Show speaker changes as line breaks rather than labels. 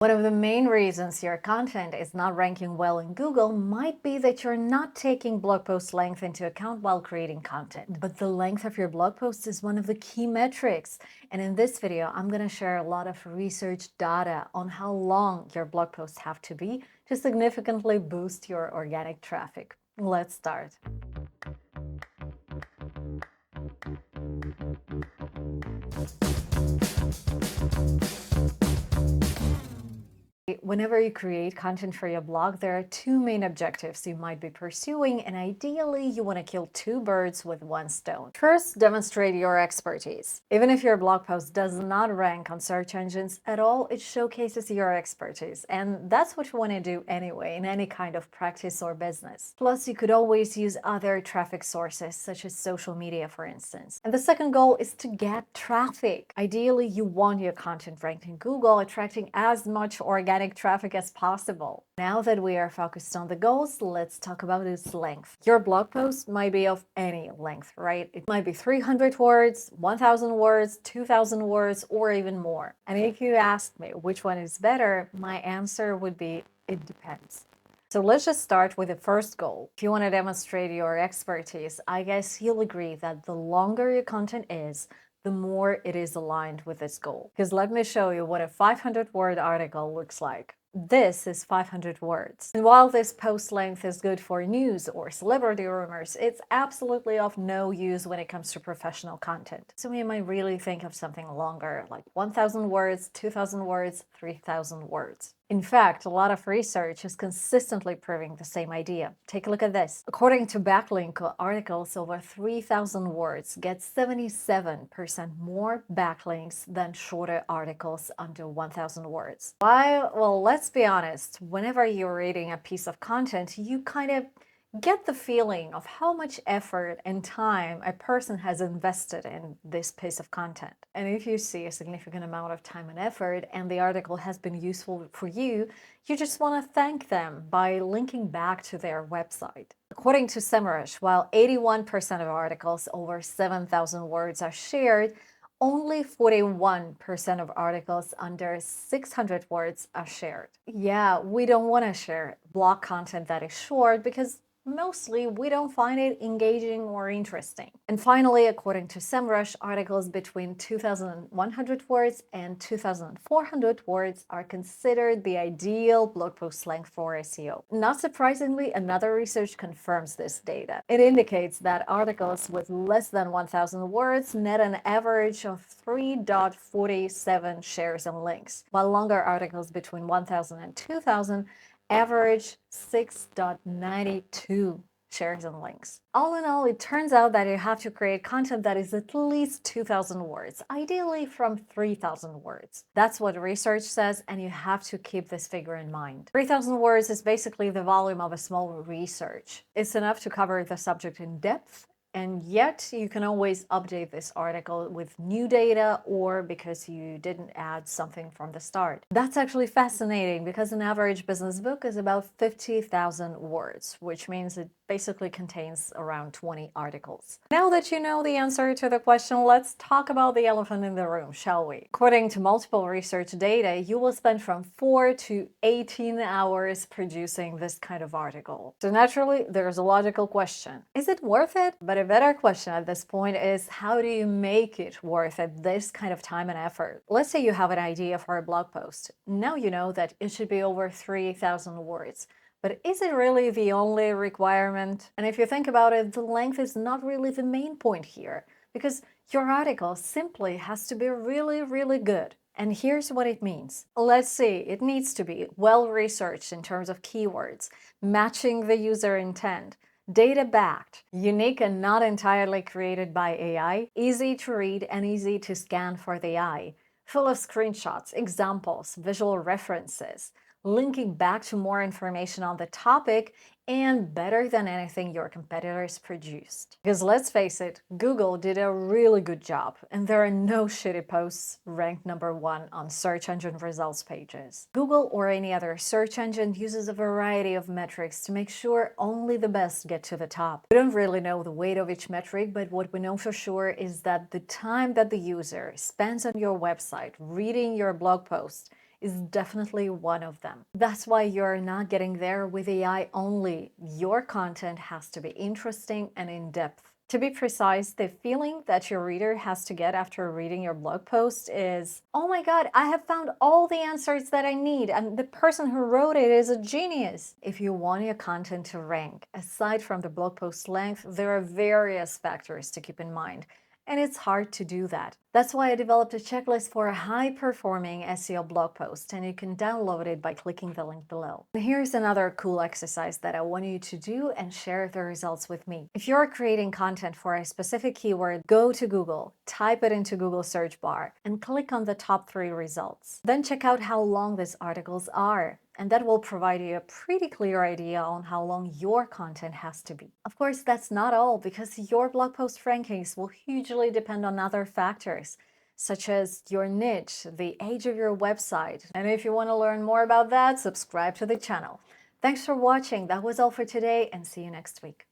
One of the main reasons your content is not ranking well in Google might be that you're not taking blog post length into account while creating content. But the length of your blog post is one of the key metrics. And in this video, I'm going to share a lot of research data on how long your blog posts have to be to significantly boost your organic traffic. Let's start. Whenever you create content for your blog, there are two main objectives you might be pursuing, and ideally you want to kill two birds with one stone. First, demonstrate your expertise. Even if your blog post does not rank on search engines at all, it showcases your expertise, and that's what you want to do anyway in any kind of practice or business. Plus, you could always use other traffic sources, such as social media, for instance. And the second goal is to get traffic. Ideally, you want your content ranked in Google, attracting as much organic traffic as possible. Now that we are focused on the goals, let's talk about its length. Your blog post might be of any length, right? It might be 300 words, 1,000 words, 2,000 words, or even more. And if you ask me which one is better, my answer would be it depends. So let's just start with the first goal. If you want to demonstrate your expertise, I guess you'll agree that the longer your content is, the more it is aligned with this goal. Because let me show you what a 500-word article looks like. This is 500 words. And while this post length is good for news or celebrity rumors, it's absolutely of no use when it comes to professional content. So you might really think of something longer, like 1,000 words, 2,000 words, 3,000 words. In fact, a lot of research is consistently proving the same idea. Take a look at this. According to backlink, articles over 3,000 words get 77% more backlinks than shorter articles under 1,000 words. Why? Well, let's be honest. Whenever you're reading a piece of content, you kind of get the feeling of how much effort and time a person has invested in this piece of content. And if you see a significant amount of time and effort and the article has been useful for you, you just want to thank them by linking back to their website. According to SEMrush, while 81% of articles over 7,000 words are shared, only 41% of articles under 600 words are shared. Yeah, we don't want to share blog content that is short because mostly we don't find it engaging or interesting. And finally, according to SEMrush, articles between 2,100 words and 2,400 words are considered the ideal blog post length for SEO. Not surprisingly, another research confirms this data. It indicates that articles with less than 1,000 words net an average of 3.47 shares and links, while longer articles between 1,000 and 2,000 average 6.92 shares and links. All in all, it turns out that you have to create content that is at least 2,000 words, ideally from 3,000 words. That's what research says, and you have to keep this figure in mind. 3,000 words is basically the volume of a small research. It's enough to cover the subject in depth, and yet you can always update this article with new data or because you didn't add something from the start. That's actually fascinating because an average business book is about 50,000 words, which means it basically contains around 20 articles. Now that you know the answer to the question, let's talk about the elephant in the room, shall we? According to multiple research data, you will spend from 4 to 18 hours producing this kind of article. So naturally, there's a logical question. Is it worth it? But a better question at this point is, how do you make it worth it, this kind of time and effort? Let's say you have an idea for a blog post. Now you know that it should be over 3,000 words. But is it really the only requirement? And if you think about it, the length is not really the main point here, because your article simply has to be really, really good. And here's what it means. Let's see, it needs to be well-researched in terms of keywords, matching the user intent, data-backed, unique and not entirely created by AI, easy to read and easy to scan for the eye, full of screenshots, examples, visual references, linking back to more information on the topic, and better than anything your competitors produced. Because let's face it, Google did a really good job, and there are no shitty posts ranked #1 on search engine results pages. Google or any other search engine uses a variety of metrics to make sure only the best get to the top. We don't really know the weight of each metric, but what we know for sure is that the time that the user spends on your website reading your blog post is definitely one of them. That's why you're not getting there with AI only. Your content has to be interesting and in-depth. To be precise, the feeling that your reader has to get after reading your blog post is, oh my God, I have found all the answers that I need, and the person who wrote it is a genius. If you want your content to rank, aside from the blog post length, there are various factors to keep in mind. And it's hard to do that. That's why I developed a checklist for a high-performing SEO blog post, and you can download it by clicking the link below. And here's another cool exercise that I want you to do and share the results with me. If you're creating content for a specific keyword, go to Google, type it into Google search bar, and click on the top 3 results. Then check out how long these articles are, and that will provide you a pretty clear idea on how long your content has to be. Of course, that's not all, because your blog post rankings will hugely depend on other factors, such as your niche, the age of your website. And if you want to learn more about that, subscribe to the channel. Thanks for watching. That was all for today, and see you next week.